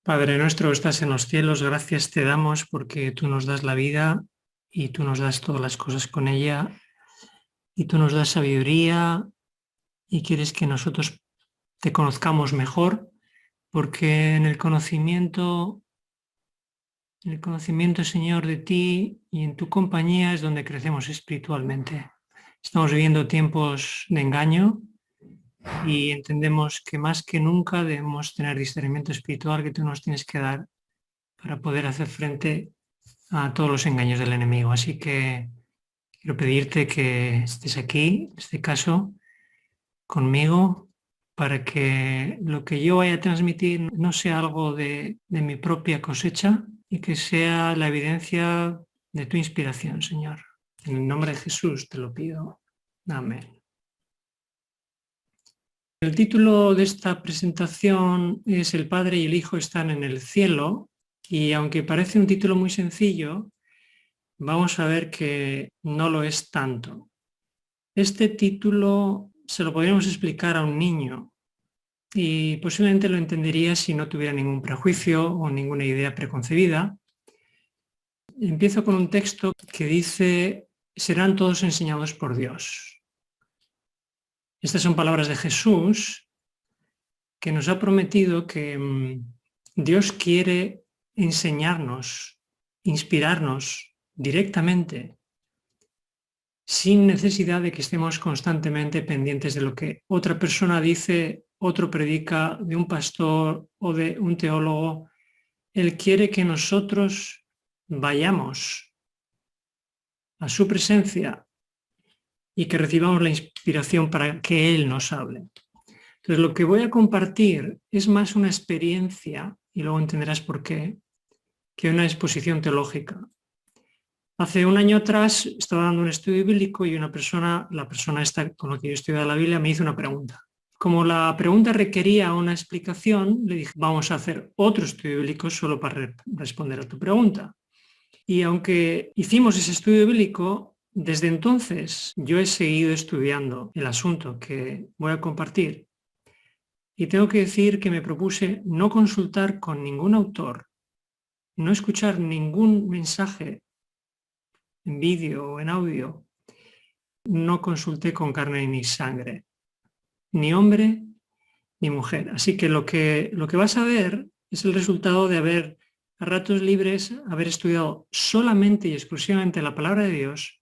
Padre nuestro que estás en los cielos, gracias te damos porque tú nos das la vida y tú nos das todas las cosas con ella y tú nos das sabiduría y quieres que nosotros te conozcamos mejor porque en el conocimiento, Señor, de ti y en tu compañía es donde crecemos espiritualmente. Estamos viviendo tiempos de engaño y entendemos que más que nunca debemos tener discernimiento espiritual que tú nos tienes que dar para poder hacer frente a todos los engaños del enemigo. Así que quiero pedirte que estés aquí, en este caso, conmigo, para que lo que yo vaya a transmitir no sea algo de mi propia cosecha y que sea la evidencia de tu inspiración, Señor. En el nombre de Jesús te lo pido. Amén. El título de esta presentación es El Padre y el Hijo están en el cielo, y aunque parece un título muy sencillo, vamos a ver que no lo es tanto. Este título se lo podríamos explicar a un niño y posiblemente lo entendería si no tuviera ningún prejuicio o ninguna idea preconcebida. Empiezo con un texto que dice: serán todos enseñados por Dios. Estas son palabras de Jesús, que nos ha prometido que Dios quiere enseñarnos, inspirarnos directamente, sin necesidad de que estemos constantemente pendientes de lo que otra persona dice, otro predica, de un pastor o de un teólogo. Él quiere que nosotros vayamos a su presencia y que recibamos la inspiración para que Él nos hable. Entonces, lo que voy a compartir es más una experiencia, y luego entenderás por qué, que una exposición teológica. Hace un año atrás estaba dando un estudio bíblico y la persona esta con la que yo estudiaba la Biblia me hizo una pregunta. Como la pregunta requería una explicación, le dije: vamos a hacer otro estudio bíblico solo para responder a tu pregunta. Y aunque hicimos ese estudio bíblico, desde entonces yo he seguido estudiando el asunto que voy a compartir. Y tengo que decir que me propuse no consultar con ningún autor, no escuchar ningún mensaje en vídeo o en audio. No consulté con carne ni sangre, ni hombre ni mujer. Así que lo que vas a ver es el resultado de haber, a ratos libres, haber estudiado solamente y exclusivamente la palabra de Dios,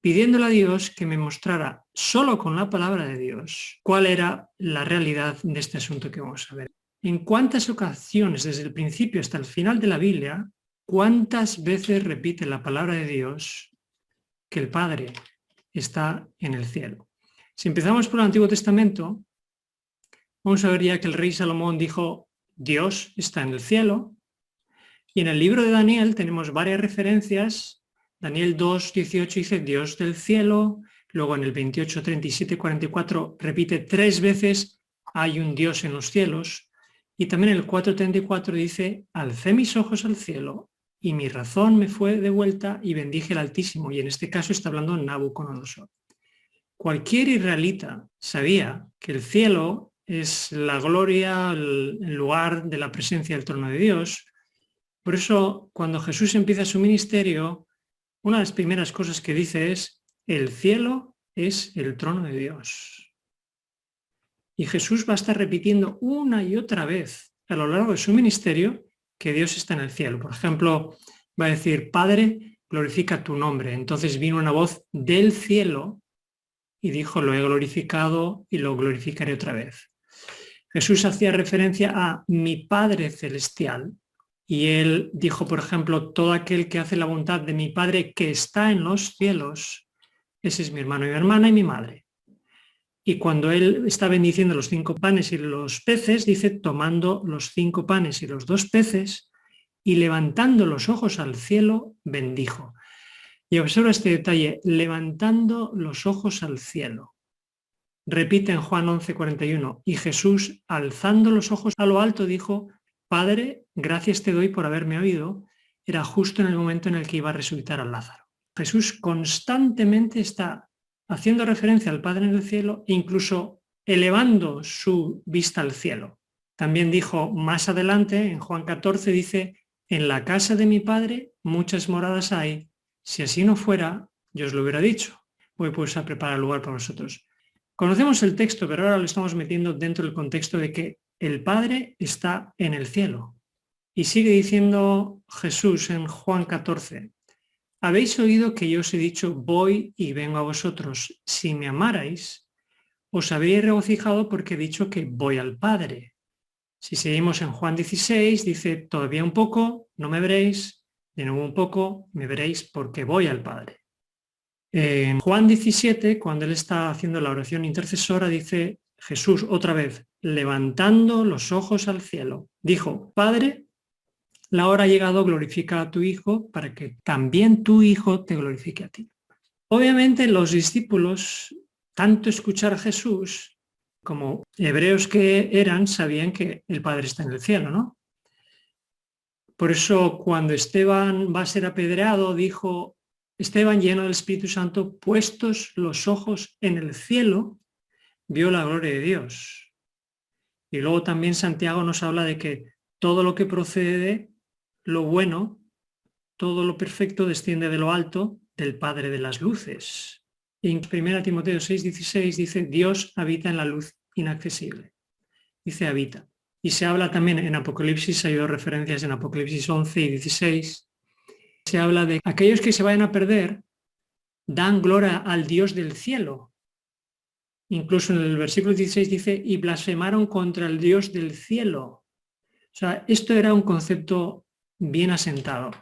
pidiéndole a Dios que me mostrara solo con la palabra de Dios cuál era la realidad de este asunto que vamos a ver. En cuántas ocasiones, desde el principio hasta el final de la Biblia, cuántas veces repite la palabra de Dios que el Padre está en el cielo. Si empezamos por el Antiguo Testamento, vamos a ver ya que el rey Salomón dijo: Dios está en el cielo. Y en el libro de Daniel tenemos varias referencias. Daniel 2, 18 dice Dios del cielo. Luego en el 28, 37, 44 repite 3 veces hay un Dios en los cielos. Y también en el 4:34 dice: alcé mis ojos al cielo y mi razón me fue de vuelta y bendije al Altísimo. Y en este caso está hablando Nabucodonosor. Cualquier israelita sabía que el cielo es la gloria, el lugar de la presencia del trono de Dios. Por eso, cuando Jesús empieza su ministerio, una de las primeras cosas que dice es: el cielo es el trono de Dios. Y Jesús va a estar repitiendo una y otra vez a lo largo de su ministerio que Dios está en el cielo. Por ejemplo, va a decir: Padre, glorifica tu nombre. Entonces vino una voz del cielo y dijo: lo he glorificado y lo glorificaré otra vez. Jesús hacía referencia a mi Padre celestial y él dijo, por ejemplo: todo aquel que hace la voluntad de mi Padre que está en los cielos, ese es mi hermano y mi hermana y mi madre. Y cuando él está bendiciendo los 5 panes y los peces, dice: tomando los 5 panes y los 2 peces y levantando los ojos al cielo, bendijo. Y observa este detalle: levantando los ojos al cielo. Repite en Juan 11:41, y Jesús, alzando los ojos a lo alto, dijo: Padre, gracias te doy por haberme oído. Era justo en el momento en el que iba a resucitar a Lázaro. Jesús constantemente está haciendo referencia al Padre en el cielo e incluso elevando su vista al cielo. También dijo más adelante, en Juan 14, dice, en la casa de mi Padre muchas moradas hay, si así no fuera, yo os lo hubiera dicho, voy pues a preparar lugar para vosotros. Conocemos el texto, pero ahora lo estamos metiendo dentro del contexto de que el Padre está en el cielo. Y sigue diciendo Jesús en Juan 14, habéis oído que yo os he dicho, voy y vengo a vosotros. Si me amarais, os habríais regocijado porque he dicho que voy al Padre. Si seguimos en Juan 16, dice, todavía un poco, no me veréis, de nuevo un poco, me veréis porque voy al Padre. En Juan 17, cuando él está haciendo la oración intercesora, dice Jesús otra vez, levantando los ojos al cielo, dijo, Padre, la hora ha llegado, glorifica a tu Hijo para que también tu Hijo te glorifique a ti. Obviamente los discípulos, tanto escuchar a Jesús como hebreos que eran, sabían que el Padre está en el cielo, ¿no? Por eso cuando Esteban va a ser apedreado, dijo, Esteban lleno del Espíritu Santo, puestos los ojos en el cielo, vio la gloria de Dios. Y luego también Santiago nos habla de que todo lo que procede, lo bueno, todo lo perfecto desciende de lo alto, del Padre de las luces. Y en 1 Timoteo 6:16 dice, Dios habita en la luz inaccesible. Dice habita. Y se habla también en Apocalipsis, hay dos referencias en Apocalipsis 11 y 16, se habla de aquellos que se vayan a perder, dan gloria al Dios del cielo. Incluso en el versículo 16 dice, y blasfemaron contra el Dios del cielo. O sea, esto era un concepto bien asentado.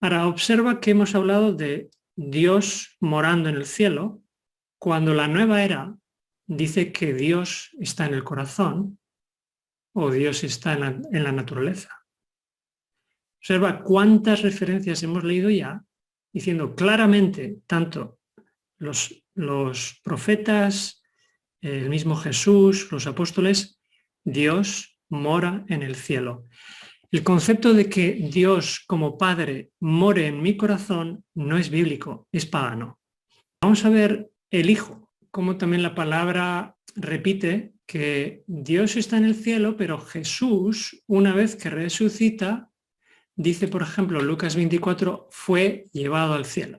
Ahora, observa que hemos hablado de Dios morando en el cielo, cuando la nueva era dice que Dios está en el corazón o Dios está en la naturaleza. Observa cuántas referencias hemos leído ya, diciendo claramente, tanto los profetas, el mismo Jesús, los apóstoles, Dios mora en el cielo. El concepto de que Dios como Padre more en mi corazón no es bíblico, es pagano. Vamos a ver el Hijo, como también la palabra repite que Dios está en el cielo, pero Jesús, una vez que resucita, dice, por ejemplo, Lucas 24, fue llevado al cielo.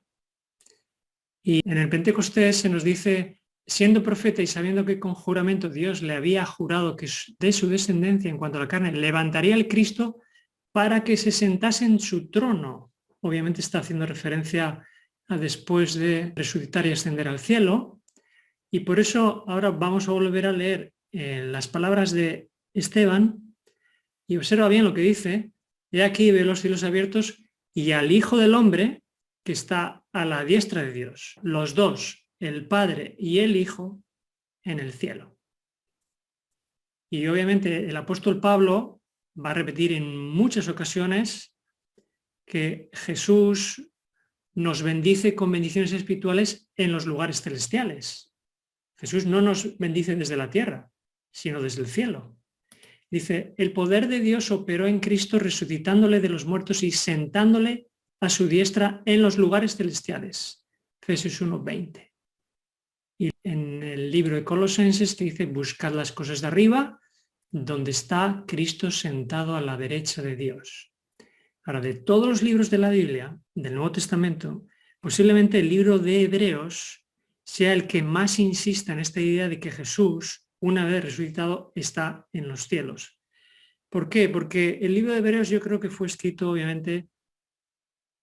Y en el Pentecostés se nos dice, siendo profeta y sabiendo que con juramento Dios le había jurado que de su descendencia en cuanto a la carne levantaría al Cristo para que se sentase en su trono. Obviamente está haciendo referencia a después de resucitar y ascender al cielo. Y por eso ahora vamos a volver a leer las palabras de Esteban y observa bien lo que dice. He aquí veo los cielos abiertos y al Hijo del Hombre que está a la diestra de Dios. Los dos, el Padre y el Hijo, en el cielo. Y obviamente el apóstol Pablo va a repetir en muchas ocasiones que Jesús nos bendice con bendiciones espirituales en los lugares celestiales. Jesús no nos bendice desde la tierra, sino desde el cielo. Dice, el poder de Dios operó en Cristo resucitándole de los muertos y sentándole a su diestra en los lugares celestiales. Efesios 1:20. Y en el libro de Colosenses te dice, buscad las cosas de arriba, donde está Cristo sentado a la derecha de Dios. Ahora, de todos los libros de la Biblia, del Nuevo Testamento, posiblemente el libro de Hebreos sea el que más insista en esta idea de que Jesús, una vez resucitado, está en los cielos. ¿Por qué? Porque el libro de Hebreos yo creo que fue escrito, obviamente,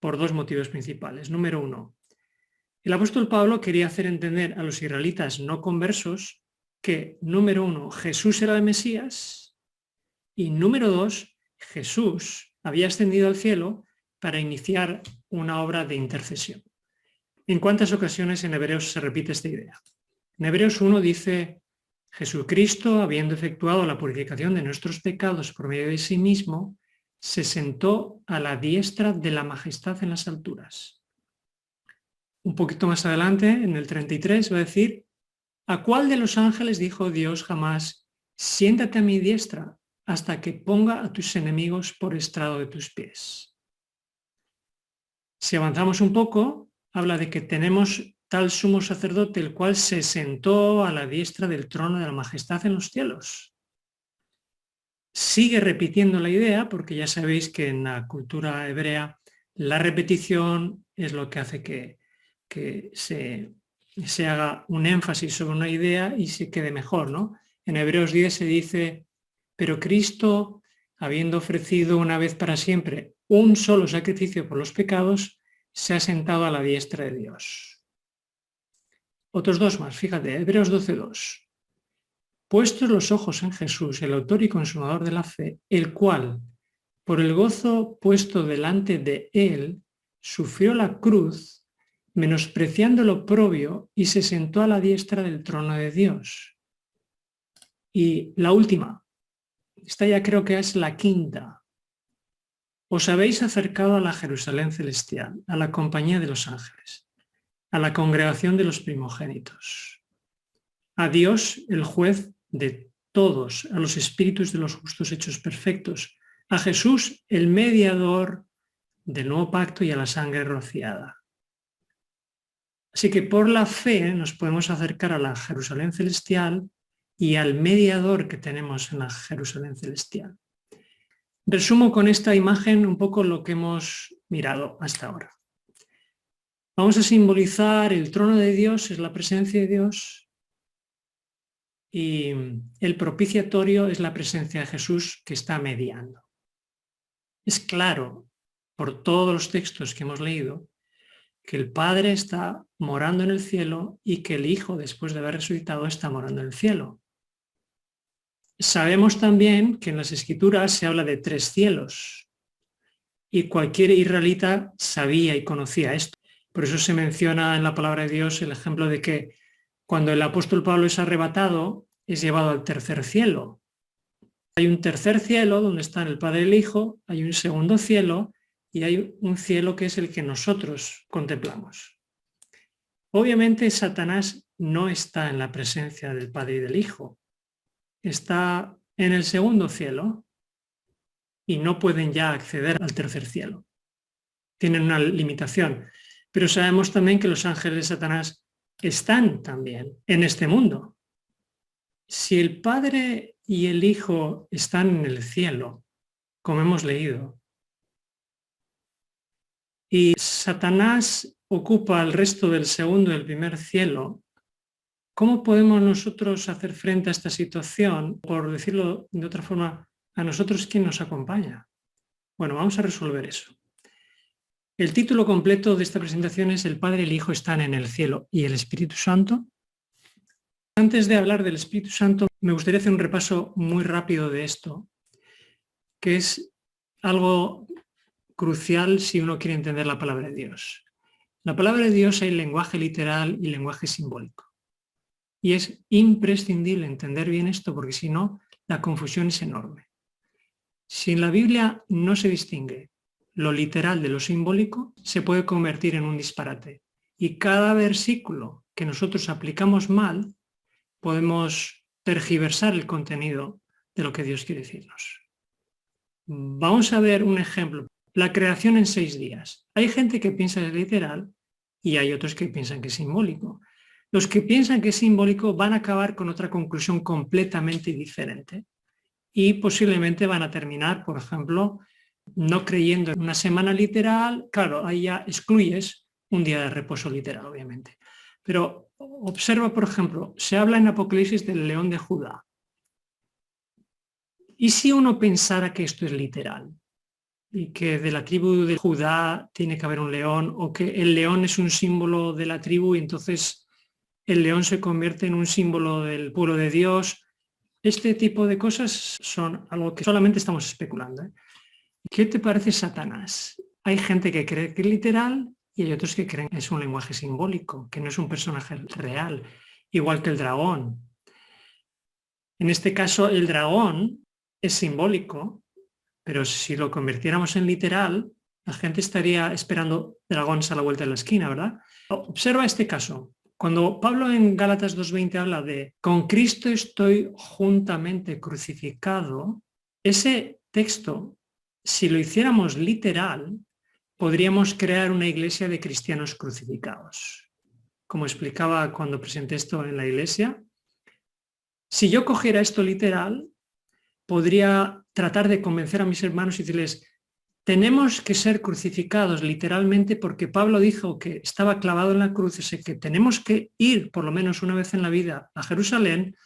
por dos motivos principales. Número uno, el apóstol Pablo quería hacer entender a los israelitas no conversos que, número uno, Jesús era el Mesías y, número dos, Jesús había ascendido al cielo para iniciar una obra de intercesión. ¿En cuántas ocasiones en Hebreos se repite esta idea? En Hebreos 1 dice, Jesucristo, habiendo efectuado la purificación de nuestros pecados por medio de sí mismo, se sentó a la diestra de la majestad en las alturas. Un poquito más adelante, en el 33, va a decir, ¿a cuál de los ángeles dijo Dios jamás, siéntate a mi diestra hasta que ponga a tus enemigos por estrado de tus pies? Si avanzamos un poco, habla de que tenemos tal sumo sacerdote, el cual se sentó a la diestra del trono de la majestad en los cielos. sigue repitiendo la idea, porque ya sabéis que en la cultura hebrea la repetición es lo que hace que se haga un énfasis sobre una idea y se quede mejor, ¿no? En Hebreos 10 se dice, pero Cristo, habiendo ofrecido una vez para siempre un solo sacrificio por los pecados, se ha sentado a la diestra de Dios. Otros dos más, fíjate, Hebreos 12:2. Puestos los ojos en Jesús, el autor y consumador de la fe, el cual, por el gozo puesto delante de él, sufrió la cruz, menospreciando lo oprobio, y se sentó a la diestra del trono de Dios. Y la última, esta ya creo que es la quinta. Os habéis acercado a la Jerusalén celestial, a la compañía de los ángeles, a la congregación de los primogénitos, a Dios, el juez de todos, a los espíritus de los justos hechos perfectos, a Jesús, el mediador del nuevo pacto, y a la sangre rociada. Así que por la fe nos podemos acercar a la Jerusalén celestial y al mediador que tenemos en la Jerusalén celestial. Resumo con esta imagen un poco lo que hemos mirado hasta ahora. Vamos a simbolizar el trono de Dios, es la presencia de Dios, y el propiciatorio es la presencia de Jesús que está mediando. Es claro, por todos los textos que hemos leído, que el Padre está morando en el cielo y que el Hijo, después de haber resucitado, está morando en el cielo. Sabemos también que en las Escrituras se habla de 3 cielos y cualquier israelita sabía y conocía esto. Por eso se menciona en la palabra de Dios el ejemplo de que cuando el apóstol Pablo es arrebatado, es llevado al 3er cielo. Hay un 3er cielo donde están el Padre y el Hijo, hay un 2º cielo y hay un cielo que es el que nosotros contemplamos. Obviamente Satanás no está en la presencia del Padre y del Hijo, está en el 2º cielo y no pueden ya acceder al 3er cielo. Tienen una limitación, pero sabemos también que los ángeles de Satanás están también en este mundo. Si el Padre y el Hijo están en el cielo, como hemos leído, y Satanás ocupa el resto del 2º y el 1er cielo, ¿cómo podemos nosotros hacer frente a esta situación? Por decirlo de otra forma, ¿a nosotros quién nos acompaña? Bueno, vamos a resolver eso. El título completo de esta presentación es El Padre y el Hijo están en el cielo y el Espíritu Santo. Antes de hablar del Espíritu Santo, me gustaría hacer un repaso muy rápido de esto, que es algo crucial si uno quiere entender la palabra de Dios. La palabra de Dios hay lenguaje literal y lenguaje simbólico. Y es imprescindible entender bien esto porque si no, la confusión es enorme. Si en la Biblia no se distingue lo literal de lo simbólico, se puede convertir en un disparate. Y cada versículo que nosotros aplicamos mal, podemos tergiversar el contenido de lo que Dios quiere decirnos. Vamos a ver un ejemplo. La creación en 6 días. Hay gente que piensa que es literal y hay otros que piensan que es simbólico. Los que piensan que es simbólico van a acabar con otra conclusión completamente diferente y posiblemente van a terminar, por ejemplo, no creyendo en una semana literal. Claro, ahí ya excluyes un día de reposo literal, obviamente. Pero observa, por ejemplo, se habla en Apocalipsis del león de Judá. ¿Y si uno pensara que esto es literal? Y que de la tribu de Judá tiene que haber un león, o que el león es un símbolo de la tribu y entonces el león se convierte en un símbolo del pueblo de Dios. Este tipo de cosas son algo que solamente estamos especulando, ¿eh? ¿Qué te parece Satanás? Hay gente que cree que es literal y hay otros que creen que es un lenguaje simbólico, que no es un personaje real, igual que el dragón. En este caso, el dragón es simbólico, pero si lo convirtiéramos en literal, la gente estaría esperando dragones a la vuelta de la esquina, ¿verdad? Observa este caso. Cuando Pablo en Gálatas 2:20 habla de con Cristo estoy juntamente crucificado, ese texto, si lo hiciéramos literal, podríamos crear una iglesia de cristianos crucificados. Como explicaba cuando presenté esto en la iglesia, si yo cogiera esto literal, podría tratar de convencer a mis hermanos y decirles, tenemos que ser crucificados literalmente porque Pablo dijo que estaba clavado en la cruz, así que tenemos que ir por lo menos una vez en la vida a Jerusalén,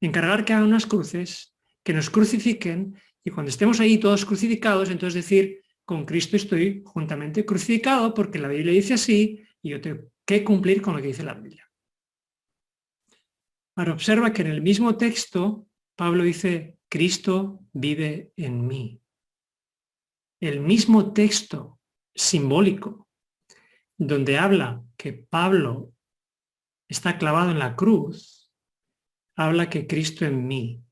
encargar que hagan unas cruces, que nos crucifiquen y cuando estemos ahí todos crucificados, entonces decir, con Cristo estoy juntamente crucificado porque la Biblia dice así y yo tengo que cumplir con lo que dice la Biblia. Ahora observa que en el mismo texto Pablo dice, Cristo vive en mí. El mismo texto simbólico donde habla que Pablo está clavado en la cruz, habla que Cristo en mí.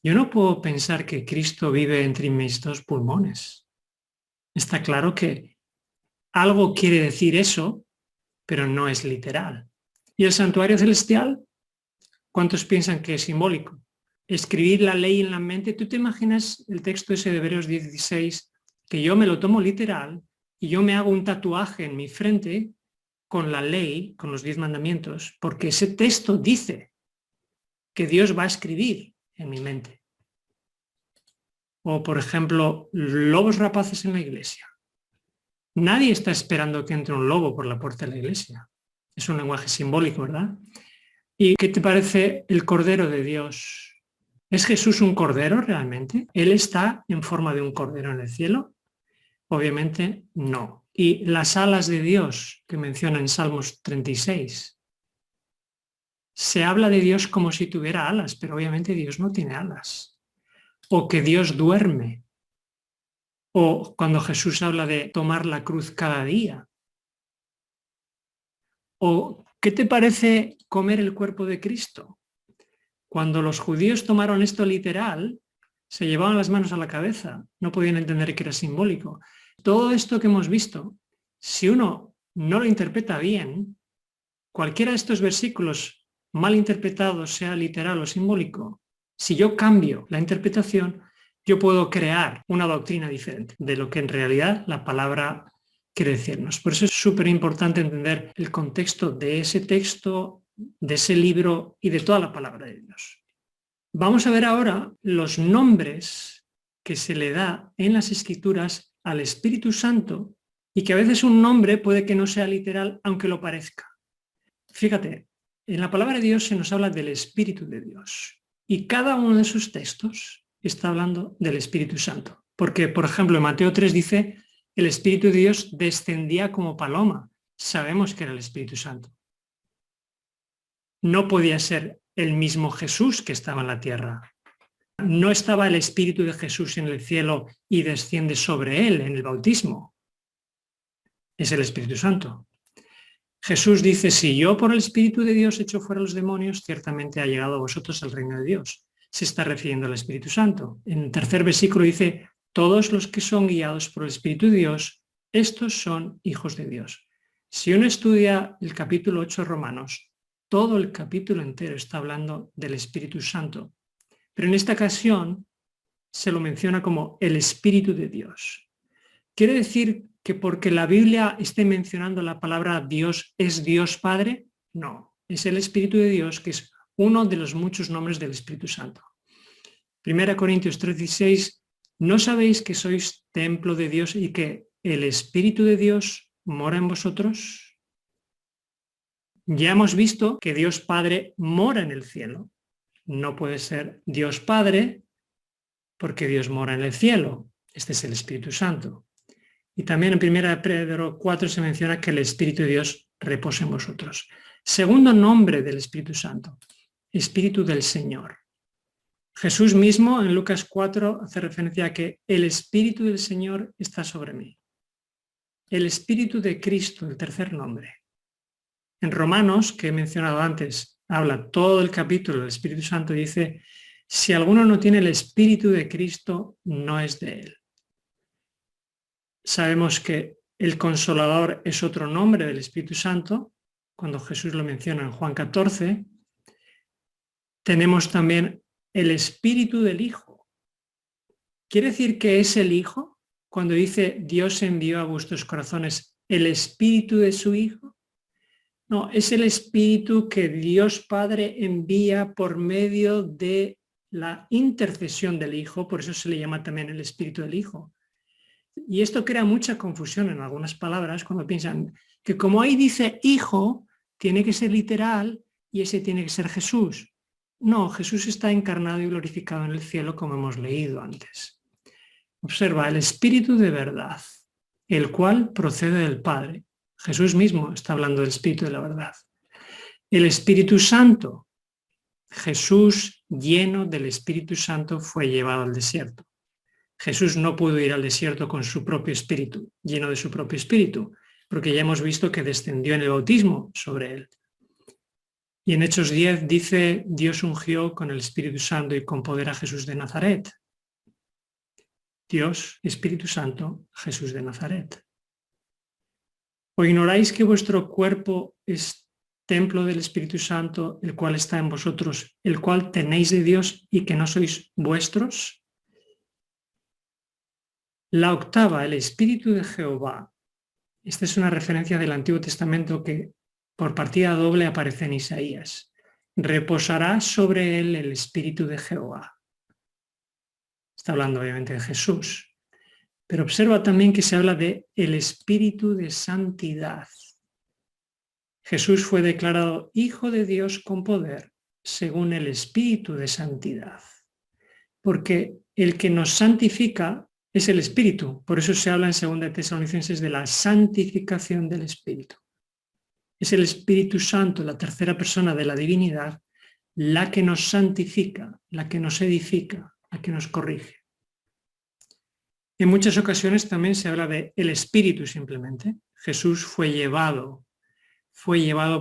Yo no puedo pensar que Cristo vive entre mis dos pulmones. Está claro que algo quiere decir eso, pero no es literal. ¿Y el santuario celestial? ¿Cuántos piensan que es simbólico? Escribir la ley en la mente. ¿Tú te imaginas el texto ese de Hebreos 16, que yo me lo tomo literal y yo me hago un tatuaje en mi frente con la ley, con los 10 mandamientos, porque ese texto dice que Dios va a escribir en mi mente? O, por ejemplo, lobos rapaces en la iglesia. Nadie está esperando que entre un lobo por la puerta de la iglesia. Es un lenguaje simbólico, ¿verdad? ¿Y qué te parece el Cordero de Dios? ¿Es Jesús un cordero realmente? ¿Él está en forma de un cordero en el cielo? Obviamente no. ¿Y las alas de Dios que menciona en Salmos 36? Se habla de Dios como si tuviera alas, pero obviamente Dios no tiene alas. O que Dios duerme. O cuando Jesús habla de tomar la cruz cada día. ¿O qué te parece comer el cuerpo de Cristo? Cuando los judíos tomaron esto literal, se llevaban las manos a la cabeza, no podían entender que era simbólico. Todo esto que hemos visto, si uno no lo interpreta bien, cualquiera de estos versículos mal interpretados, sea literal o simbólico, si yo cambio la interpretación, yo puedo crear una doctrina diferente de lo que en realidad la palabra quiere decirnos. Por eso es súper importante entender el contexto de ese texto, de ese libro y de toda la palabra de Dios. Vamos a ver ahora los nombres que se le da en las Escrituras al Espíritu Santo y que a veces un nombre puede que no sea literal aunque lo parezca. Fíjate, en la palabra de Dios se nos habla del Espíritu de Dios y cada uno de sus textos está hablando del Espíritu Santo. Porque, por ejemplo, en Mateo 3 dice, el Espíritu de Dios descendía como paloma. Sabemos que era el Espíritu Santo. No podía ser el mismo Jesús que estaba en la tierra. No estaba el Espíritu de Jesús en el cielo y desciende sobre él en el bautismo. Es el Espíritu Santo. Jesús dice, si yo por el Espíritu de Dios echo fuera los demonios, ciertamente ha llegado a vosotros el reino de Dios. Se está refiriendo al Espíritu Santo. En el tercer versículo dice, todos los que son guiados por el Espíritu de Dios, estos son hijos de Dios. Si uno estudia el capítulo 8 de Romanos, todo el capítulo entero está hablando del Espíritu Santo. Pero en esta ocasión se lo menciona como el Espíritu de Dios. ¿Quiere decir que porque la Biblia esté mencionando la palabra Dios es Dios Padre? No, es el Espíritu de Dios, que es uno de los muchos nombres del Espíritu Santo. 1 Corintios 3:16, ¿no sabéis que sois templo de Dios y que el Espíritu de Dios mora en vosotros? Ya hemos visto que Dios Padre mora en el cielo. No puede ser Dios Padre porque Dios mora en el cielo. Este es el Espíritu Santo. Y también en 1 Pedro 4 se menciona que el Espíritu de Dios reposa en vosotros. Segundo nombre del Espíritu Santo, Espíritu del Señor. Jesús mismo en Lucas 4 hace referencia a que el Espíritu del Señor está sobre mí. El Espíritu de Cristo, el tercer nombre. En Romanos, que he mencionado antes, habla todo el capítulo del Espíritu Santo y dice, si alguno no tiene el Espíritu de Cristo, no es de él. Sabemos que el Consolador es otro nombre del Espíritu Santo, cuando Jesús lo menciona en Juan 14. Tenemos también el Espíritu del Hijo. ¿Quiere decir que es el Hijo? Cuando dice Dios envió a vuestros corazones el Espíritu de su Hijo. No, es el Espíritu que Dios Padre envía por medio de la intercesión del Hijo, por eso se le llama también el Espíritu del Hijo. Y esto crea mucha confusión en algunas palabras cuando piensan que como ahí dice Hijo, tiene que ser literal y ese tiene que ser Jesús. No, Jesús está encarnado y glorificado en el cielo como hemos leído antes. Observa, el Espíritu de verdad, el cual procede del Padre. Jesús mismo está hablando del Espíritu de la verdad. El Espíritu Santo, Jesús lleno del Espíritu Santo fue llevado al desierto. Jesús no pudo ir al desierto con su propio espíritu, lleno de su propio espíritu, porque ya hemos visto que descendió en el bautismo sobre él. Y en Hechos 10 dice, Dios ungió con el Espíritu Santo y con poder a Jesús de Nazaret. Dios, Espíritu Santo, Jesús de Nazaret. ¿O ignoráis que vuestro cuerpo es templo del Espíritu Santo, el cual está en vosotros, el cual tenéis de Dios y que no sois vuestros? La octava, el Espíritu de Jehová. Esta es una referencia del Antiguo Testamento que por partida doble aparece en Isaías. Reposará sobre él el Espíritu de Jehová. Está hablando obviamente de Jesús. Pero observa también que se habla de el Espíritu de santidad. Jesús fue declarado Hijo de Dios con poder según el Espíritu de santidad. Porque el que nos santifica es el Espíritu. Por eso se habla en 2 Tesalonicenses de la santificación del Espíritu. Es el Espíritu Santo, la tercera persona de la divinidad, la que nos santifica, la que nos edifica, la que nos corrige. En muchas ocasiones también se habla de el Espíritu simplemente. Jesús fue llevado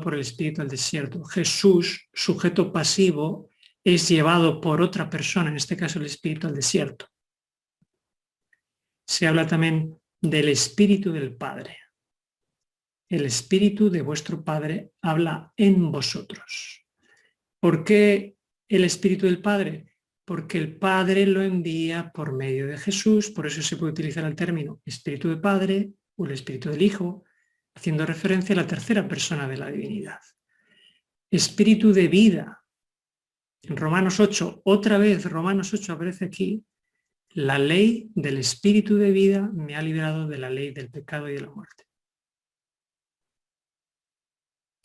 por el Espíritu al desierto. Jesús, sujeto pasivo, es llevado por otra persona, en este caso el Espíritu al desierto. Se habla también del Espíritu del Padre. El Espíritu de vuestro Padre habla en vosotros. ¿Por qué el Espíritu del Padre? Porque el Padre lo envía por medio de Jesús, por eso se puede utilizar el término Espíritu del Padre o el Espíritu del Hijo, haciendo referencia a la tercera persona de la divinidad. Espíritu de vida. En Romanos 8, otra vez Romanos 8 aparece aquí, la ley del Espíritu de vida me ha librado de la ley del pecado y de la muerte.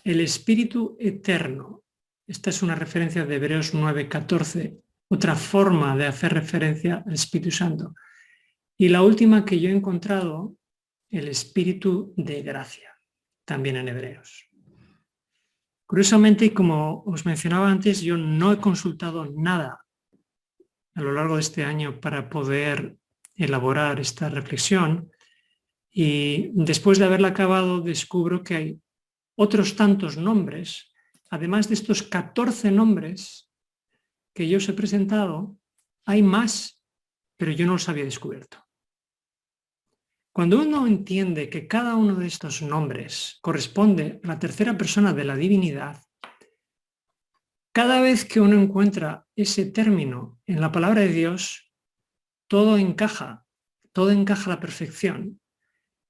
El Espíritu eterno. Esta es una referencia de Hebreos 9:14, otra forma de hacer referencia al Espíritu Santo. Y la última que yo he encontrado, el Espíritu de gracia, también en Hebreos. Curiosamente, como os mencionaba antes, yo no he consultado nada a lo largo de este año para poder elaborar esta reflexión y después de haberla acabado descubro que hay otros tantos nombres, además de estos 14 nombres que yo os he presentado, hay más, pero yo no los había descubierto. Cuando uno entiende que cada uno de estos nombres corresponde a la tercera persona de la divinidad, cada vez que uno encuentra ese término en la palabra de Dios, todo encaja a la perfección.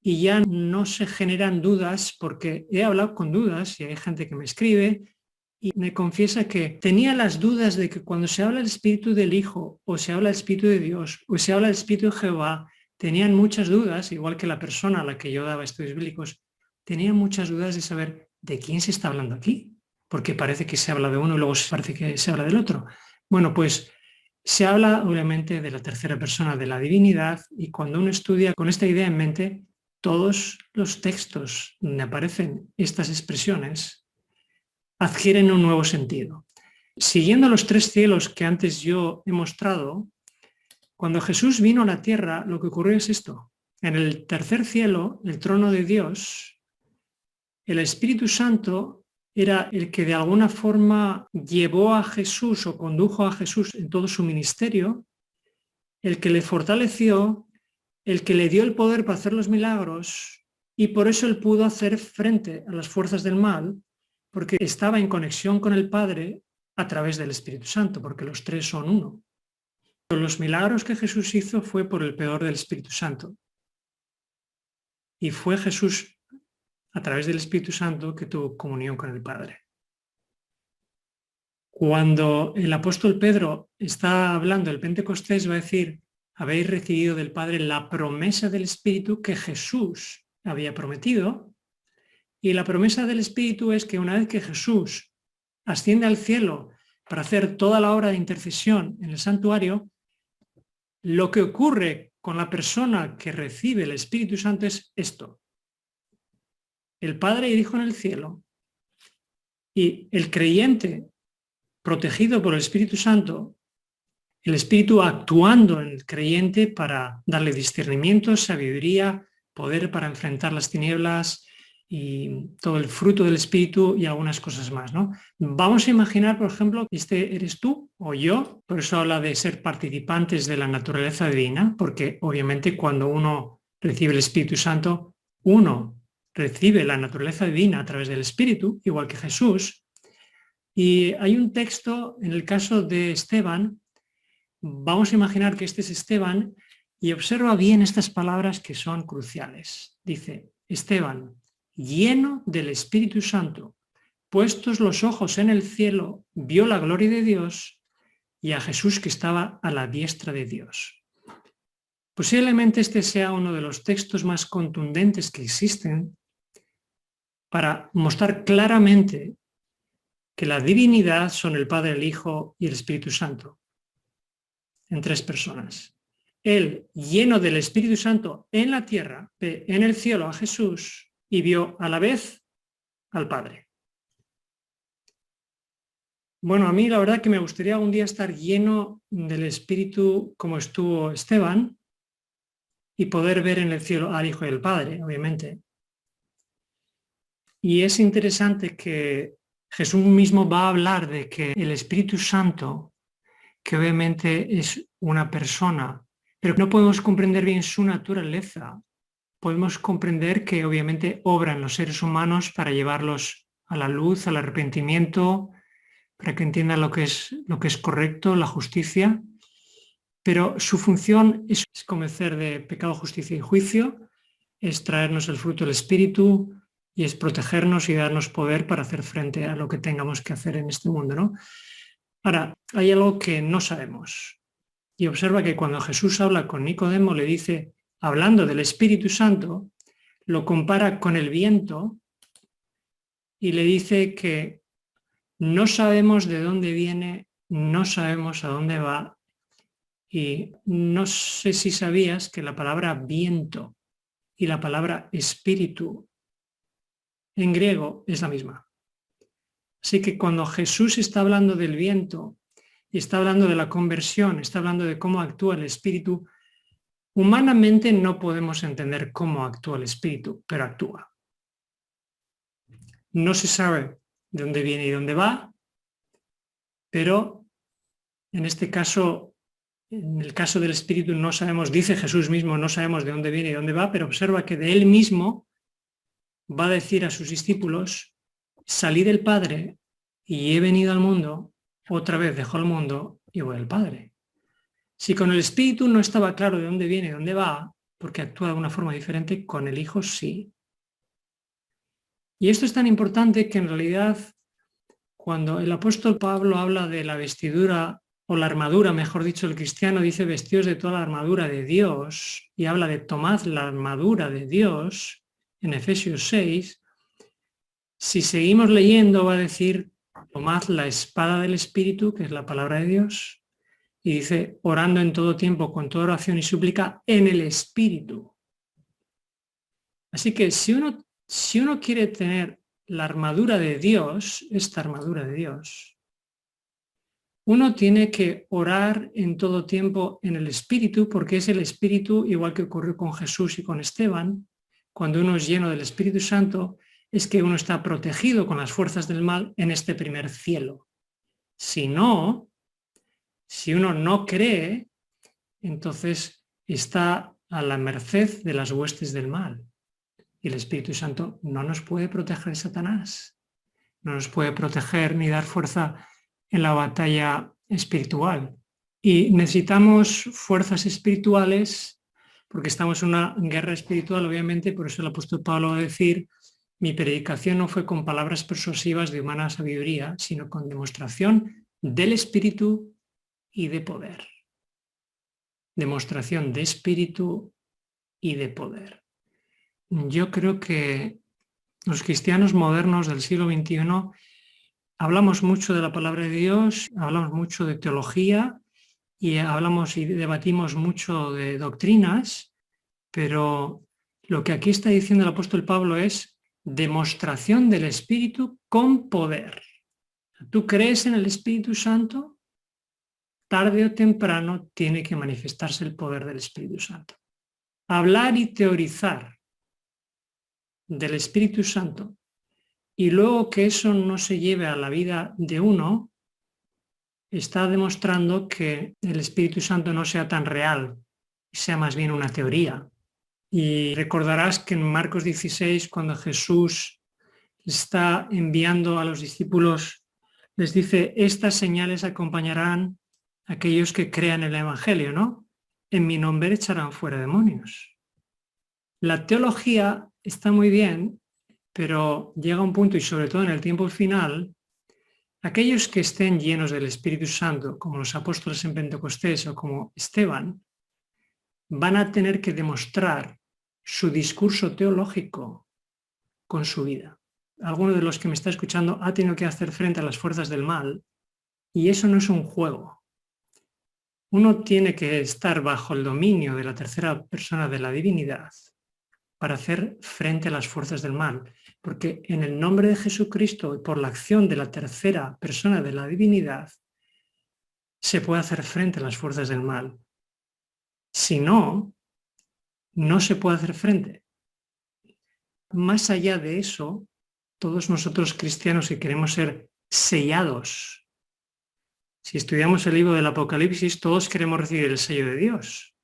Y ya no se generan dudas, porque he hablado con dudas y hay gente que me escribe y me confiesa que tenía las dudas de que cuando se habla del Espíritu del Hijo o se habla del Espíritu de Dios o se habla del Espíritu de Jehová, tenían muchas dudas, igual que la persona a la que yo daba estudios bíblicos, tenían muchas dudas de saber de quién se está hablando aquí, porque parece que se habla de uno y luego parece que se habla del otro. Bueno, pues se habla obviamente de la tercera persona de la divinidad y cuando uno estudia con esta idea en mente, todos los textos donde aparecen estas expresiones adquieren un nuevo sentido. Siguiendo los tres cielos que antes yo he mostrado, cuando Jesús vino a la tierra, lo que ocurrió es esto. En el tercer cielo, el trono de Dios, el Espíritu Santo era el que de alguna forma llevó a Jesús o condujo a Jesús en todo su ministerio, el que le fortaleció, el que le dio el poder para hacer los milagros y por eso él pudo hacer frente a las fuerzas del mal, porque estaba en conexión con el Padre a través del Espíritu Santo, porque los tres son uno. Los milagros que Jesús hizo fue por el poder del Espíritu Santo. Y fue Jesús, a través del Espíritu Santo, que tuvo comunión con el Padre. Cuando el apóstol Pedro está hablando del Pentecostés, va a decir, habéis recibido del Padre la promesa del Espíritu que Jesús había prometido. Y la promesa del Espíritu es que una vez que Jesús asciende al cielo para hacer toda la obra de intercesión en el santuario, lo que ocurre con la persona que recibe el Espíritu Santo es esto. El Padre y el Hijo en el cielo y el creyente protegido por el Espíritu Santo, el Espíritu actuando en el creyente para darle discernimiento, sabiduría, poder para enfrentar las tinieblas y todo el fruto del Espíritu y algunas cosas más, ¿no? Vamos a imaginar, por ejemplo, que este eres tú o yo, por eso habla de ser participantes de la naturaleza divina, porque obviamente cuando uno recibe el Espíritu Santo, uno recibe la naturaleza divina a través del Espíritu, igual que Jesús. Y hay un texto, en el caso de Esteban, vamos a imaginar que este es Esteban y observa bien estas palabras que son cruciales. Dice, Esteban, lleno del Espíritu Santo, puestos los ojos en el cielo, vio la gloria de Dios y a Jesús que estaba a la diestra de Dios. Posiblemente este sea uno de los textos más contundentes que existen para mostrar claramente que la divinidad son el Padre, el Hijo y el Espíritu Santo, en tres personas. Él, lleno del Espíritu Santo en la tierra, ve en el cielo a Jesús y vio a la vez al Padre. Bueno, a mí la verdad que me gustaría un día estar lleno del Espíritu como estuvo Esteban y poder ver en el cielo al Hijo y al Padre, obviamente. Y es interesante que Jesús mismo va a hablar de que el Espíritu Santo, que obviamente es una persona, pero no podemos comprender bien su naturaleza. Podemos comprender que obviamente obra en los seres humanos para llevarlos a la luz, al arrepentimiento, para que entiendan lo que es correcto, la justicia, pero su función es convencer de pecado, justicia y juicio, es traernos el fruto del Espíritu y es protegernos y darnos poder para hacer frente a lo que tengamos que hacer en este mundo, ¿no? Ahora, hay algo que no sabemos. Y observa que cuando Jesús habla con Nicodemo, le dice, hablando del Espíritu Santo, lo compara con el viento y le dice que no sabemos de dónde viene, no sabemos a dónde va. Y no sé si sabías que la palabra viento y la palabra espíritu en griego es la misma. Así que cuando Jesús está hablando del viento y está hablando de la conversión, está hablando de cómo actúa el espíritu, humanamente no podemos entender cómo actúa el espíritu, pero actúa. No se sabe de dónde viene y dónde va, pero en este caso, en el caso del espíritu no sabemos, dice Jesús mismo, no sabemos de dónde viene y dónde va, pero observa que de él mismo va a decir a sus discípulos, salí del Padre y he venido al mundo, otra vez dejo el mundo y voy al Padre. Si con el Espíritu no estaba claro de dónde viene y dónde va, porque actúa de una forma diferente, con el Hijo sí. Y esto es tan importante que en realidad cuando el apóstol Pablo habla de la vestidura o la armadura, mejor dicho, el cristiano dice vestidos de toda la armadura de Dios y habla de tomad la armadura de Dios en Efesios 6, si seguimos leyendo va a decir tomad la espada del Espíritu, que es la palabra de Dios, y dice orando en todo tiempo con toda oración y súplica en el Espíritu. Así que si uno quiere tener la armadura de Dios, esta armadura de Dios, uno tiene que orar en todo tiempo en el Espíritu, porque es el Espíritu, igual que ocurrió con Jesús y con Esteban, cuando uno es lleno del Espíritu Santo, es que uno está protegido con las fuerzas del mal en este primer cielo. Si no, si uno no cree, entonces está a la merced de las huestes del mal. Y el Espíritu Santo no nos puede proteger de Satanás, no nos puede proteger ni dar fuerza en la batalla espiritual. Y necesitamos fuerzas espirituales porque estamos en una guerra espiritual, obviamente, por eso el apóstol Pablo va a decir, mi predicación no fue con palabras persuasivas de humana sabiduría, sino con demostración del Espíritu y de poder. Demostración de Espíritu y de poder. Yo creo que los cristianos modernos del siglo XXI hablamos mucho de la palabra de Dios, hablamos mucho de teología y hablamos y debatimos mucho de doctrinas, pero lo que aquí está diciendo el apóstol Pablo es demostración del Espíritu con poder. ¿Tú crees en el Espíritu Santo? Tarde o temprano tiene que manifestarse el poder del Espíritu Santo. Hablar y teorizar del Espíritu Santo y luego que eso no se lleve a la vida de uno, está demostrando que el Espíritu Santo no sea tan real, sea más bien una teoría. Y recordarás que en Marcos 16, cuando Jesús está enviando a los discípulos, les dice, estas señales acompañarán a aquellos que crean el Evangelio, ¿no? En mi nombre echarán fuera demonios. La teología está muy bien, pero llega un punto, y sobre todo en el tiempo final, aquellos que estén llenos del Espíritu Santo, como los apóstoles en Pentecostés o como Esteban, van a tener que demostrar su discurso teológico con su vida. Alguno de los que me está escuchando ha tenido que hacer frente a las fuerzas del mal y eso no es un juego. Uno tiene que estar bajo el dominio de la tercera persona de la divinidad para hacer frente a las fuerzas del mal, porque en el nombre de Jesucristo y por la acción de la tercera persona de la divinidad se puede hacer frente a las fuerzas del mal. Si no, no se puede hacer frente. Más allá de eso, todos nosotros cristianos que queremos ser sellados, si estudiamos el libro del Apocalipsis, todos queremos recibir el sello de Dios.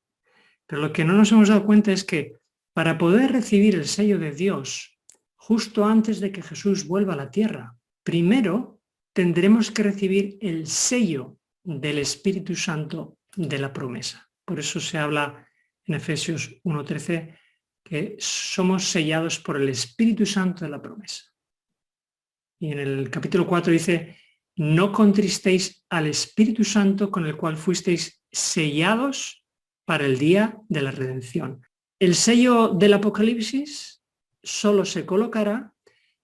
Pero lo que no nos hemos dado cuenta es que para poder recibir el sello de Dios, justo antes de que Jesús vuelva a la tierra, primero tendremos que recibir el sello del Espíritu Santo de la promesa. Por eso se habla en Efesios 1:13 que somos sellados por el Espíritu Santo de la promesa. Y en el capítulo 4 dice, no contristéis al Espíritu Santo con el cual fuisteis sellados para el día de la redención. El sello del Apocalipsis solo se colocará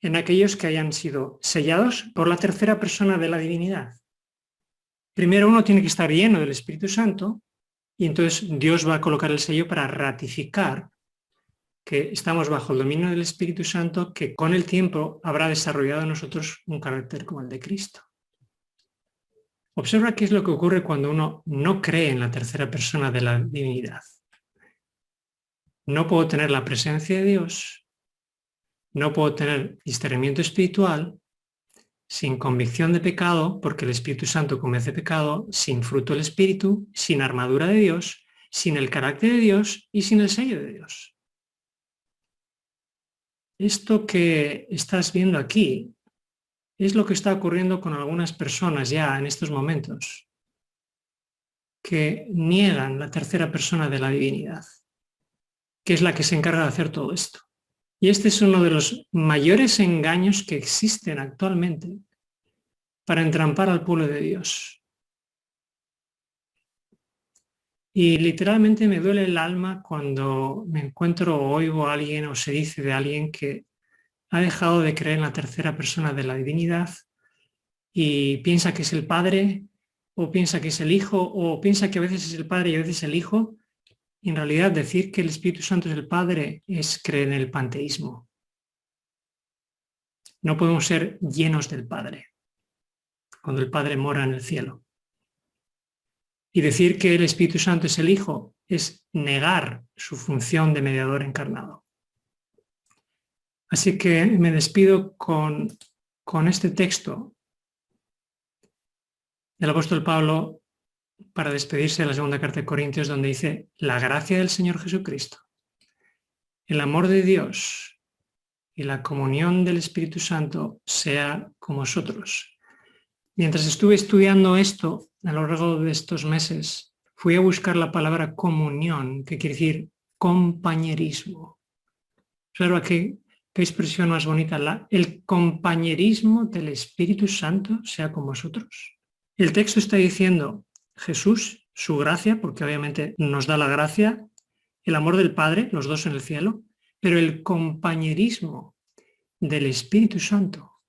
en aquellos que hayan sido sellados por la tercera persona de la divinidad. Primero uno tiene que estar lleno del Espíritu Santo y entonces Dios va a colocar el sello para ratificar que estamos bajo el dominio del Espíritu Santo, que con el tiempo habrá desarrollado en nosotros un carácter como el de Cristo. Observa qué es lo que ocurre cuando uno no cree en la tercera persona de la divinidad. No puedo tener la presencia de Dios, no puedo tener discernimiento espiritual, sin convicción de pecado, porque el Espíritu Santo convence pecado, sin fruto del Espíritu, sin armadura de Dios, sin el carácter de Dios y sin el sello de Dios. Esto que estás viendo aquí es lo que está ocurriendo con algunas personas ya en estos momentos, que niegan la tercera persona de la divinidad, que es la que se encarga de hacer todo esto. Y este es uno de los mayores engaños que existen actualmente para entrampar al pueblo de Dios. Y literalmente me duele el alma cuando me encuentro o oigo a alguien o se dice de alguien que ha dejado de creer en la tercera persona de la divinidad y piensa que es el Padre o piensa que es el Hijo o piensa que a veces es el Padre y a veces el Hijo. Y en realidad decir que el Espíritu Santo es el Padre es creer en el panteísmo. No podemos ser llenos del Padre cuando el Padre mora en el cielo. Y decir que el Espíritu Santo es el Hijo es negar su función de mediador encarnado. Así que me despido con este texto del apóstol Pablo para despedirse de la segunda carta de Corintios, donde dice, la gracia del Señor Jesucristo, el amor de Dios y la comunión del Espíritu Santo sea con vosotros. Mientras estuve estudiando esto a lo largo de estos meses, fui a buscar la palabra comunión, que quiere decir compañerismo. Observa qué expresión más bonita, el compañerismo del Espíritu Santo sea con vosotros. El texto está diciendo Jesús, su gracia, porque obviamente nos da la gracia, el amor del Padre, los dos en el cielo, pero el compañerismo del Espíritu Santo,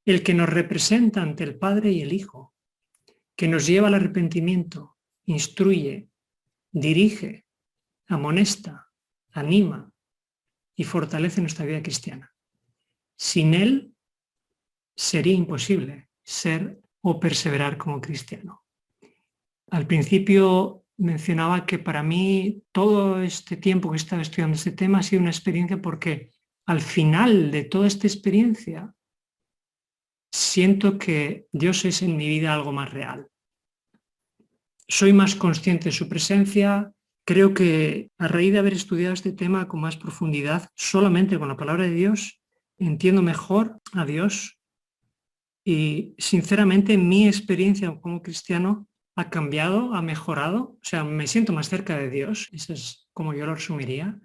el que nos representa ante el Padre y el Hijo, que nos lleva al arrepentimiento, instruye, dirige, amonesta, anima y fortalece nuestra vida cristiana. Sin él sería imposible ser o perseverar como cristiano. Al principio mencionaba que para mí todo este tiempo que he estado estudiando este tema ha sido una experiencia porque al final de toda esta experiencia siento que Dios es en mi vida algo más real. Soy más consciente de su presencia. Creo que a raíz de haber estudiado este tema con más profundidad, solamente con la palabra de Dios, entiendo mejor a Dios y sinceramente mi experiencia como cristiano ha cambiado, ha mejorado, o sea, me siento más cerca de Dios, eso es como yo lo resumiría.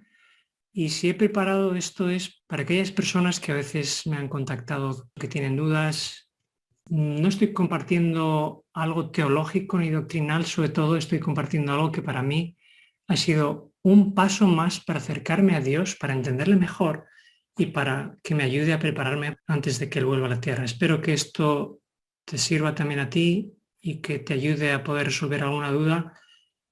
Y si he preparado esto es para aquellas personas que a veces me han contactado, que tienen dudas. No estoy compartiendo algo teológico ni doctrinal, sobre todo estoy compartiendo algo que para mí ha sido un paso más para acercarme a Dios, para entenderle mejor y para que me ayude a prepararme antes de que Él vuelva a la tierra. Espero que esto te sirva también a ti y que te ayude a poder resolver alguna duda,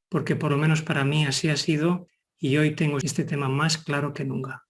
porque por lo menos para mí así ha sido y hoy tengo este tema más claro que nunca.